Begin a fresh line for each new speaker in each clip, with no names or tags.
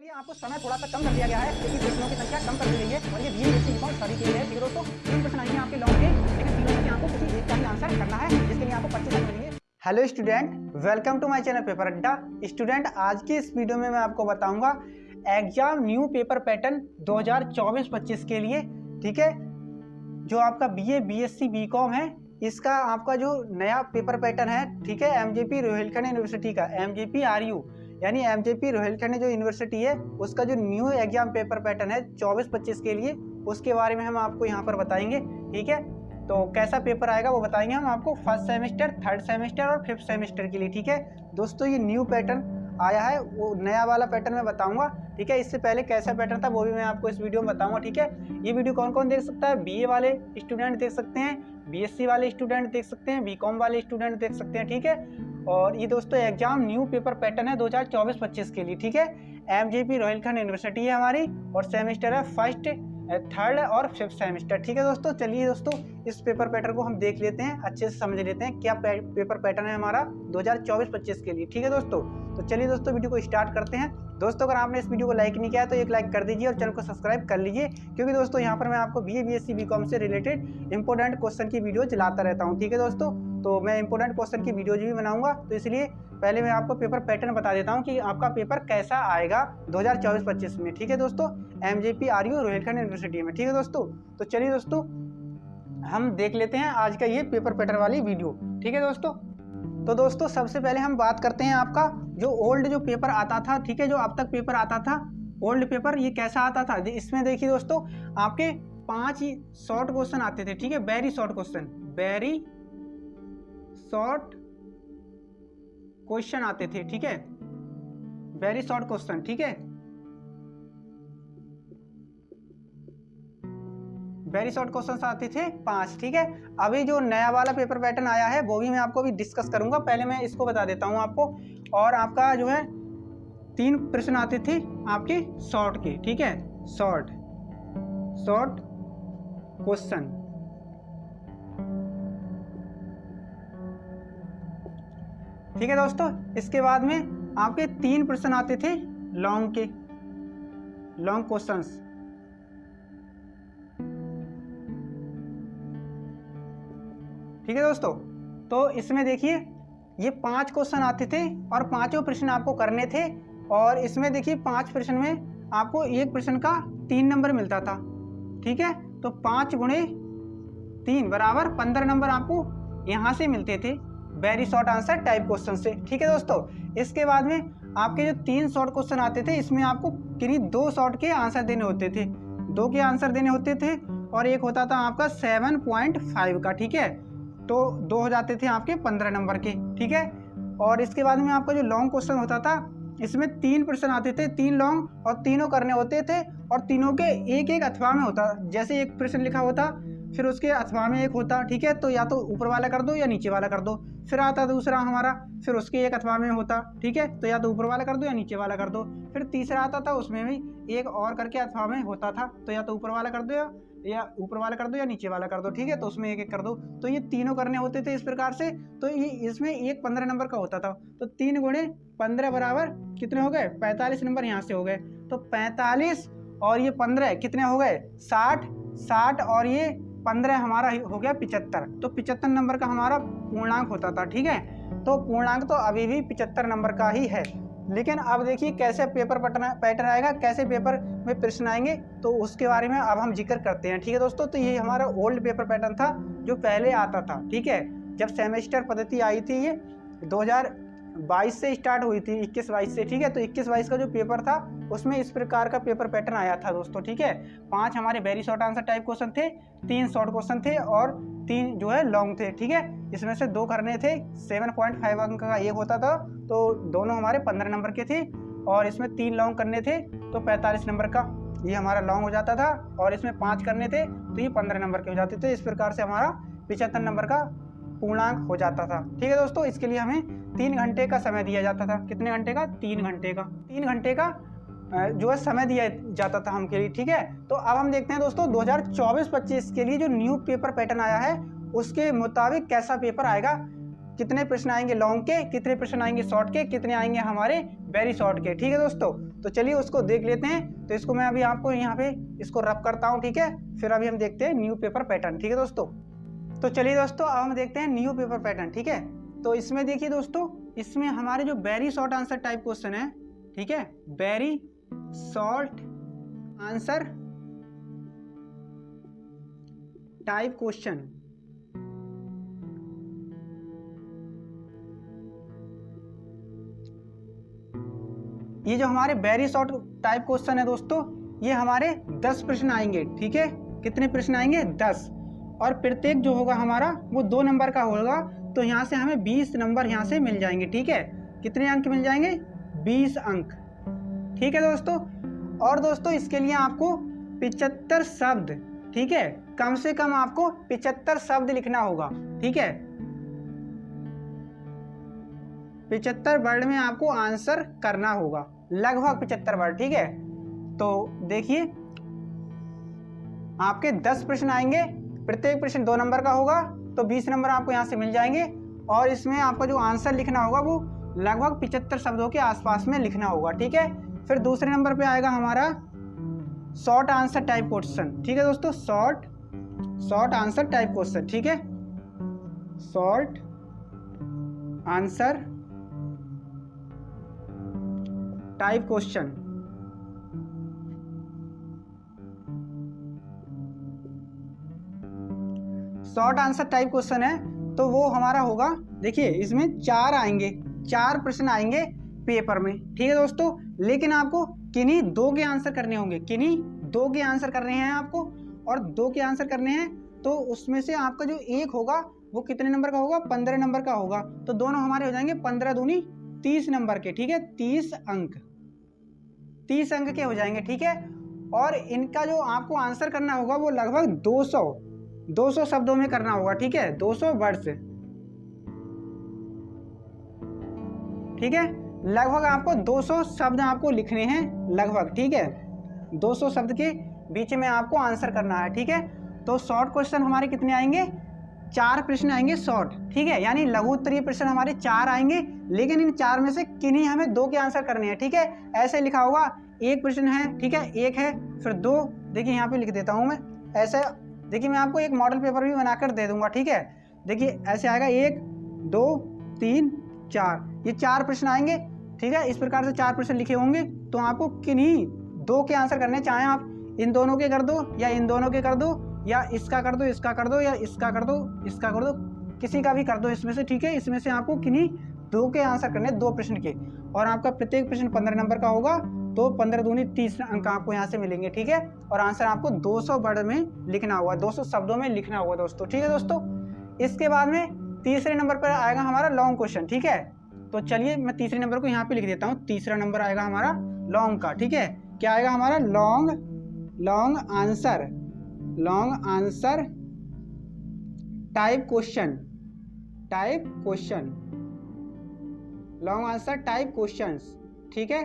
लिए आपको समय थोड़ा सा कम कर दिया गया है क्योंकि प्रश्नों की संख्या कम कर दी गई है और ये बीएससी बीकॉम सभी के लिए है। ठीक है दोस्तों, 3 प्रश्न आएंगे आपके लॉन्ग के, लेकिन तीनों में से आपको किसी एक का ही आंसर करना है, जिसके लिए आपको 25 मिनट मिलेंगे। Hello student, welcome to my channel paper Adda. Student, आज की इस वीडियो में मैं आपको बताऊंगा एग्जाम न्यू पेपर पैटर्न 2024-25 के लिए। ठीक है, जो आपका बीए बीएससी बीकॉम है, इसका आपका जो नया पेपर पैटर्न है, ठीक है, एमजेपी रोहिलखंड यूनिवर्सिटी का एमजेपी आरयू यानी एमजेपी रोहिलखंड जो यूनिवर्सिटी है, उसका जो न्यू एग्जाम पेपर पैटर्न है 24-25 के लिए, उसके बारे में हम आपको यहाँ पर बताएंगे। ठीक है, तो कैसा पेपर आएगा वो बताएंगे हम आपको फर्स्ट सेमेस्टर, थर्ड सेमेस्टर और फिफ्थ सेमेस्टर के लिए। ठीक है दोस्तों, ये न्यू पैटर्न आया है, वो नया वाला पैटर्न मैं बताऊंगा। ठीक है, इससे पहले कैसा पैटर्न था वो भी मैं आपको इस वीडियो में बताऊंगा। ठीक है, ये वीडियो कौन कौन देख सकता है? बीए वाले स्टूडेंट देख सकते हैं, बीएससी वाले स्टूडेंट देख सकते हैं, बीकॉम वाले स्टूडेंट देख सकते हैं। ठीक है, और ये दोस्तों एग्जाम न्यू पेपर पैटर्न है 2024-25 के लिए। ठीक है, एमजेपी रोहिलखंड यूनिवर्सिटी है हमारी और सेमेस्टर है फर्स्ट, थर्ड और फिफ्थ सेमेस्टर। ठीक है दोस्तों, चलिए दोस्तों इस पेपर पैटर्न को हम देख लेते हैं, अच्छे से समझ लेते हैं क्या पेपर पैटर्न है हमारा 2024-25 के लिए। ठीक है दोस्तों, तो चलिए दोस्तों वीडियो को स्टार्ट करते हैं। दोस्तों, अगर आपने इस वीडियो को लाइक नहीं किया है तो एक लाइक कर दीजिए और चैनल को सब्सक्राइब कर लीजिए, क्योंकि दोस्तों यहाँ पर मैं आपको बीए बीएससी बीकॉम से रिलेटेड इंपॉर्टेंट क्वेश्चन की वीडियो चलाता रहता हूँ। ठीक है दोस्तों, तो मैं इंपॉर्टेंट क्वेश्चन की वीडियोज भी बनाऊंगा, तो इसलिए पहले मैं आपको पेपर पैटर्न बता देता हूँ कि आपका पेपर कैसा आएगा 2024-25 में। ठीक है दोस्तों, एमजेपी आरयू रोहिलखंड यूनिवर्सिटी में। ठीक है दोस्तों, तो चलिए दोस्तों हम देख लेते हैं आज का ये पेपर पैटर्न वाली वीडियो। ठीक है दोस्तों, तो दोस्तों सबसे पहले हम बात करते हैं आपका जो ओल्ड जो पेपर आता था। ठीक है, जो अब तक पेपर आता था ओल्ड पेपर, ये कैसा आता था? इसमें देखिए दोस्तों, आपके 5 शॉर्ट क्वेश्चन आते थे। ठीक है, very short question, very short question आते थे। ठीक है, वेरी शॉर्ट क्वेश्चन। ठीक है, वेरी शॉर्ट क्वेश्चंस आते थे 5। ठीक है, अभी जो नया वाला पेपर पैटर्न आया है वो भी मैं आपको भी डिस्कस करूंगा, पहले मैं इसको बता देता हूं आपको। और आपका जो है 3 प्रश्न आते थे आपके शॉर्ट के। ठीक है, शॉर्ट क्वेश्चन। ठीक है दोस्तों, इसके बाद में आपके 3 प्रश्न आते थे लॉन्ग के, लॉन्ग क्वेश्चंस। ठीक है दोस्तों, तो इसमें देखिए ये 5 क्वेश्चन आते थे और 5 प्रश्न आपको करने थे। और इसमें देखिए 5 प्रश्न में आपको एक प्रश्न का 3 नंबर मिलता था। ठीक है, तो 5 गुणे 3 बराबर 15 नंबर आपको यहाँ से मिलते थे very short answer type question से। ठीक है दोस्तों, इसके बाद में आपके जो 3 शॉर्ट क्वेश्चन आते थे, इसमें आपको किन्हीं 2 शॉर्ट के आंसर देने होते थे, 2 के आंसर देने होते थे और एक होता था आपका 7.5 का। ठीक है, तो 2 हो जाते थे आपके 15 नंबर के। ठीक है, और इसके बाद में आपका जो लॉन्ग क्वेश्चन होता था, इसमें 3 प्रश्न आते थे, 3 लॉन्ग, और तीनों करने होते थे और तीनों के एक एक अथवा में होता। जैसे एक प्रश्न लिखा होता, फिर उसके अथवा में एक होता। ठीक है, तो या तो ऊपर वाला कर दो या नीचे वाला कर दो। फिर आता दूसरा हमारा, फिर उसके एक अथवा में होता। ठीक है, तो या तो ऊपर वाला कर दो या नीचे वाला कर दो। फिर तीसरा आता था, उसमें भी एक और करके अथवा में होता था, तो या तो ऊपर वाला कर दो या ऊपर वाला कर दो या नीचे वाला कर दो। ठीक है, तो उसमें एक एक कर दो। तो ये तीनों करने होते थे इस प्रकार से। तो ये इसमें एक 15 नंबर का होता था, तो 3 गुणे 15 बराबर कितने हो गए? 45 नंबर यहाँ से हो गए। तो 45 और ये 15 कितने हो गए? 60 और ये 15 हमारा हो गया 75। तो 75 नंबर का हमारा पूर्णांक होता था। ठीक है, तो पूर्णांक तो अभी भी 75 नंबर का ही है। लेकिन अब देखिए कैसे पेपर पैटर्न आएगा, कैसे पेपर में प्रश्न आएंगे, तो उसके बारे में अब हम जिक्र करते हैं। ठीक है दोस्तों, तो ये हमारा ओल्ड पेपर पैटर्न था जो पहले आता था। ठीक है, जब सेमेस्टर पद्धति आई थी, ये 2022 से स्टार्ट हुई थी, 21-22 से। ठीक है, तो 21-22 का जो पेपर था उसमें इस प्रकार का पेपर पैटर्न आया था दोस्तों। ठीक है, 5 हमारे very short answer type question थे, 3 शॉर्ट क्वेश्चन थे और 3 जो है लॉन्ग थे। ठीक है, इसमें से 2 करने थे, 7.5 अंक का एक होता था, तो दोनों हमारे 15 नंबर के थे। और इसमें 3 लॉन्ग करने थे, तो 45 नंबर का ये हमारा लॉन्ग हो जाता था। और इसमें 5 करने थे, तो ये 15 नंबर के हो जाते थे। इस प्रकार से हमारा 75 नंबर का पूर्णांक हो जाता था। ठीक है दोस्तों, इसके लिए हमें 3 घंटे का समय दिया जाता था। कितने घंटे का? 3 घंटे का। 3 घंटे का जो है समय दिया जाता था हमके लिए। ठीक है, तो अब हम देखते हैं दोस्तों 2024-25 के लिए जो न्यू पेपर पैटर्न आया है उसके मुताबिक कैसा पेपर आएगा कितने प्रश्न आएंगे लॉन्ग के, कितने प्रश्न आएंगे शॉर्ट के, कितने आएंगे हमारे वेरी शॉर्ट के। ठीक है दोस्तों, तो चलिए उसको देख लेते हैं। तो इसको मैं अभी आपको यहाँ पे इसको रब करता हूँ, ठीक है। फिर अभी हम देखते हैं न्यू पेपर पैटर्न। ठीक है दोस्तों, तो चलिए दोस्तों अब हम देखते हैं न्यू पेपर पैटर्न। ठीक है, तो इसमें देखिए दोस्तों, इसमें हमारे जो very short answer type question है, ठीक है, very short answer type question, ये जो हमारे वेरी शॉर्ट टाइप क्वेश्चन है दोस्तों, ये हमारे 10 प्रश्न आएंगे। ठीक है, कितने प्रश्न आएंगे 10, और प्रत्येक जो होगा हमारा वो 2 नंबर का होगा। तो यहाँ से हमें 20 नंबर यहाँ से मिल जाएंगे। ठीक है, कितने अंक मिल जाएंगे 20 अंक। ठीक है दोस्तों, और दोस्तों इसके लिए आपको 75 शब्द, ठीक है, कम से कम आपको 75 शब्द लिखना होगा। ठीक है, 75 वर्ड में आपको आंसर करना होगा, लगभग 75 वर्ड। ठीक है, तो देखिए आपके 10 प्रश्न आएंगे, प्रत्येक प्रश्न 2 नंबर का होगा, तो 20 नंबर आपको यहाँ से मिल जाएंगे। और इसमें आपको जो आंसर लिखना होगा वो लगभग 75 शब्दों के आसपास में लिखना होगा। ठीक है, फिर दूसरे नंबर पे आएगा हमारा शॉर्ट आंसर टाइप क्वेश्चन। ठीक है दोस्तों, शॉर्ट आंसर टाइप क्वेश्चन। ठीक है, short answer type question, short answer type question है, तो वो हमारा होगा, देखिए इसमें 4 आएंगे, 4 प्रश्न आएंगे पेपर में। ठीक है दोस्तों, लेकिन आपको किन्हीं 2 के आंसर करने होंगे, किन्हीं 2 के आंसर करने हैं आपको, और 2 के आंसर करने हैं। तो उसमें से आपका जो एक होगा वो कितने नंबर का होगा, 15 नंबर का होगा। तो दोनों हमारे हो जाएंगे 15 दूनी 30 नंबर के। ठीक है, 30 अंक के हो जाएंगे। ठीक है, और इनका जो आपको आंसर करना होगा वो लगभग 200 शब्दों में करना होगा। ठीक है, 200 वर्ड से। ठीक है, लगभग आपको 200 शब्द आपको लिखने हैं, लगभग। ठीक है, 200 शब्द के बीच में आपको आंसर करना है। ठीक है, तो शॉर्ट क्वेश्चन हमारे कितने आएंगे, 4 प्रश्न आएंगे शॉर्ट। ठीक है, यानी लघु उत्तरीय प्रश्न हमारे 4 आएंगे, लेकिन इन 4 में से किन्हीं हमें 2 के आंसर करने हैं। ठीक है, ऐसे लिखा होगा, एक प्रश्न है, ठीक है, एक है, फिर 2, देखिए यहाँ पे लिख देता हूँ मैं ऐसे। देखिए मैं आपको एक मॉडल पेपर भी बनाकर दे दूंगा। ठीक है, देखिए ऐसे आएगा 1 2 3 4, ये 4 प्रश्न आएंगे। ठीक है, इस प्रकार से 4 प्रश्न लिखे होंगे, तो आपको किन्हीं 2 के आंसर करने, चाहे आप इन दोनों के कर दो, या इन दोनों के कर दो, या इसका कर दो, इसका कर दो, या इसका कर दो, इसका कर दो, किसी का भी कर दो इसमें से। ठीक है, इसमें से आपको किन्हीं 2 के आंसर करने, 2 प्रश्न के, और आपका प्रत्येक प्रश्न 15 नंबर का होगा, तो 15 दूनी 30 अंक आपको यहाँ से मिलेंगे। ठीक है, और आंसर आपको 200 वर्ड में लिखना होगा, 200 शब्दों में लिखना होगा दोस्तों। ठीक है दोस्तों, इसके बाद में तीसरे नंबर पर आएगा हमारा लॉन्ग क्वेश्चन। ठीक है, तो चलिए मैं तीसरे नंबर को यहाँ पे लिख देता हूँ। तीसरा नंबर आएगा हमारा लॉन्ग का। ठीक है, क्या आएगा हमारा, long answer type question, long answer type questions. ठीक है,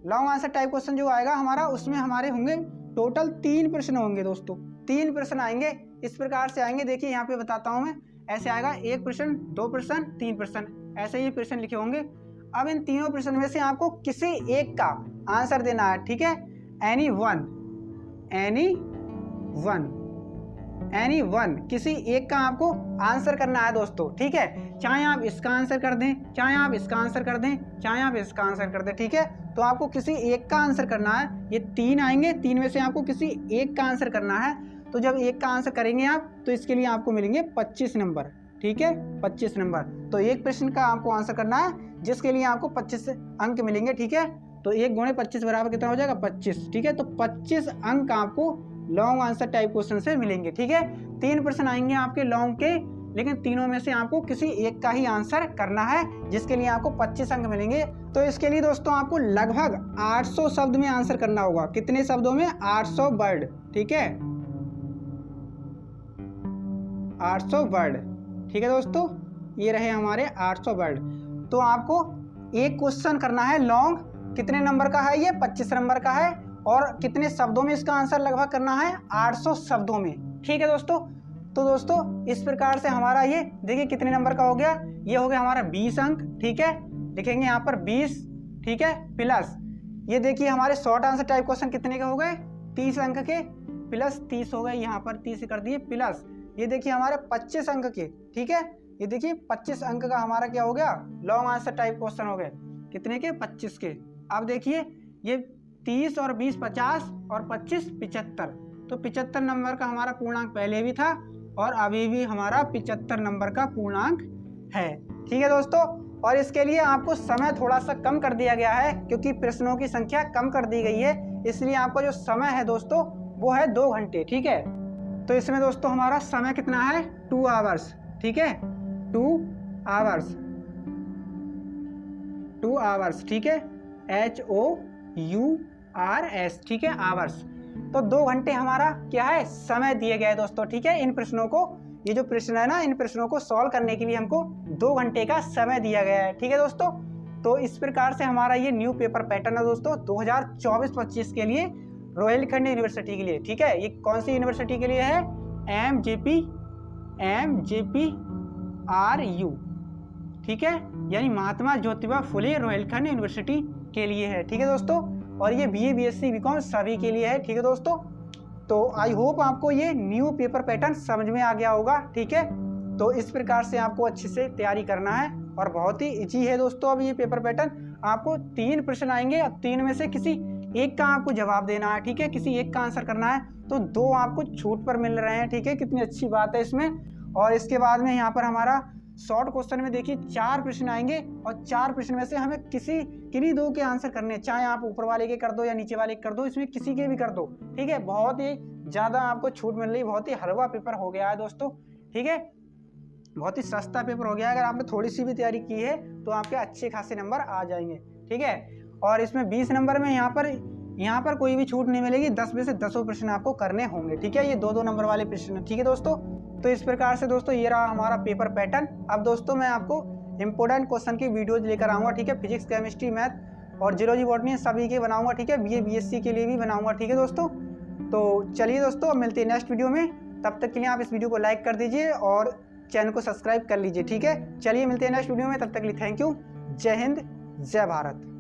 लॉन्ग आंसर टाइप क्वेश्चन जो आएगा हमारा, उसमें हमारे होंगे टोटल 3 प्रश्न होंगे दोस्तों, 3 प्रश्न आएंगे। इस प्रकार से आएंगे, देखिए यहाँ पे बताता हूँ मैं, ऐसे आएगा 1 प्रश्न, 2 प्रश्न, 3 प्रश्न, ऐसे ही प्रश्न लिखे होंगे। अब इन तीनों प्रश्न में से आपको किसी एक का आंसर देना है। ठीक है, एनी वन, किसी एक का आपको आंसर करना है दोस्तों। ठीक है, चाहे आप इसका आंसर कर दें, चाहे आप इसका आंसर कर दें, चाहे आप इसका आंसर कर दें। ठीक है, तो आपको किसी एक का आंसर करना है। ये 3 आएंगे, 3 में से आपको किसी एक का आंसर करना है। तो जब एक का आंसर करेंगे आप, तो इसके लिए आपको मिलेंगे 25 नंबर। ठीक है, 25 नंबर। तो एक प्रश्न का आपको आंसर करना है, जिसके लिए आपको 25 अंक मिलेंगे। ठीक है, तो 1 गुणे 25 बराबर कितना हो जाएगा, 25। ठीक है, तो 25 अंक आपको लॉन्ग आंसर टाइप क्वेश्चन से मिलेंगे। ठीक है, 3 प्रश्न आएंगे आपके लॉन्ग के, लेकिन तीनों में से आपको किसी एक का ही आंसर करना है, जिसके लिए आपको 25 अंक मिलेंगे। तो इसके लिए दोस्तों आपको लगभग 800 शब्द में आंसर करना होगा। कितने शब्दों में, 800 वर्ड। ठीक है, 800 वर्ड। ठीक है दोस्तों, ये रहे हमारे 800 वर्ड। तो आपको एक क्वेश्चन करना है लॉन्ग, कितने नंबर का है, ये 25 नंबर का है, और कितने शब्दों में इसका आंसर लगभग करना है, 800 शब्दों में। ठीक है दोस्तों, तो दोस्तों इस प्रकार से हमारा ये देखिए कितने नंबर का हो गया, ये हो गया हमारा 20 अंक। ठीक है, लिखेंगे यहाँ पर 20, ठीक है, प्लस ये देखिए हमारे शॉर्ट आंसर टाइप क्वेश्चन कितने के हो गए, 30 अंक के, प्लस 30 हो गए, यहाँ पर 30 कर दिए, प्लस ये देखिए हमारे 25 अंक के। ठीक है, ये देखिए 25 अंक का हमारा क्या हो गया, लॉन्ग आंसर टाइप क्वेश्चन हो गए, कितने के, 25 के। अब देखिए ये 30 और 20 50 और 25 75, तो 75 नंबर का हमारा पूर्णांक पहले भी था और अभी भी हमारा 75 नंबर का पूर्णांक है। ठीक है दोस्तों, और इसके लिए आपको समय थोड़ा सा कम कर दिया गया है क्योंकि प्रश्नों की संख्या कम कर दी गई है, इसलिए आपका जो समय है दोस्तों वो है 2 घंटे। ठीक है, तो इसमें दोस्तों हमारा समय कितना है, 2 आवर्स। ठीक है, 2 आवर्स, 2 आवर्स। ठीक है, HOURS, ठीक है, आवर्स। तो 2 घंटे हमारा क्या है, समय दिए गए दोस्तों। ठीक है, इन प्रश्नों को, ये जो प्रश्न है ना, इन प्रश्नों को सॉल्व करने के लिए हमको 2 घंटे का समय दिया गया है। ठीक है दोस्तों, तो इस प्रकार से हमारा ये न्यू पेपर पैटर्न है दोस्तों 2024-25 के लिए, रोहिलखंड यूनिवर्सिटी के लिए। ठीक है, ये कौन सी यूनिवर्सिटी के लिए है, MJPRU। ठीक है, यानी महात्मा ज्योतिबा फुले रोहिलखंड यूनिवर्सिटी के लिए है। ठीक है दोस्तों, और ये BA BSc BCom सभी के लिए है। ठीक है दोस्तों, तो आई होप आपको ये न्यू पेपर पैटर्न समझ में आ गया होगा। ठीक है, तो इस प्रकार से आपको अच्छे से तैयारी करना है और बहुत ही इजी है दोस्तों। अब ये पेपर पैटर्न आपको 3 प्रश्न आएंगे और 3 में से किसी एक का आपको जवाब देना है। ठीक है, किसी एक का आंसर करना है, तो 2 आपको छूट पर मिल रहे हैं। ठीक है, कितनी अच्छी बात है इसमें। और इसके बाद में यहाँ पर हमारा शॉर्ट क्वेश्चन में देखिए 4 प्रश्न आएंगे और 4 प्रश्न में से हमें किन्हीं 2 के आंसर करने हैं, चाहे आप ऊपर वाले के कर दो या नीचे वाले के कर दो, इसमें किसी के भी कर दो। ठीक है, बहुत ही ज़्यादा आपको छूट मिल रही, बहुत ही हलवा पेपर हो गया है दोस्तों। ठीक है, बहुत ही सस्ता पेपर हो गया है। अगर आपने थोड़ी सी भी तैयारी की है तो आपके अच्छे खासे नंबर आ जाएंगे। ठीक है, और इसमें 20 नंबर में यहाँ पर कोई भी छूट नहीं मिलेगी, 10 में से 10 प्रश्न आपको करने होंगे। ठीक है, ये 2-2 नंबर वाले प्रश्न। ठीक है दोस्तों, तो इस प्रकार से दोस्तों ये रहा हमारा पेपर पैटर्न। अब दोस्तों मैं आपको इंपॉर्टेंट क्वेश्चन की वीडियोज लेकर आऊँगा। ठीक है, फिजिक्स, केमिस्ट्री, मैथ और जियोलॉजी, बॉटनी सभी के बनाऊंगा। ठीक है, BA BSc के लिए भी बनाऊंगा। ठीक है दोस्तों, तो चलिए दोस्तों अब मिलते हैं नेक्स्ट वीडियो में। तब तक के लिए आप इस वीडियो को लाइक कर दीजिए और चैनल को सब्सक्राइब कर लीजिए। ठीक है, चलिए मिलते हैं नेक्स्ट वीडियो में, तब तक के लिए थैंक यू। जय हिंद, जय भारत।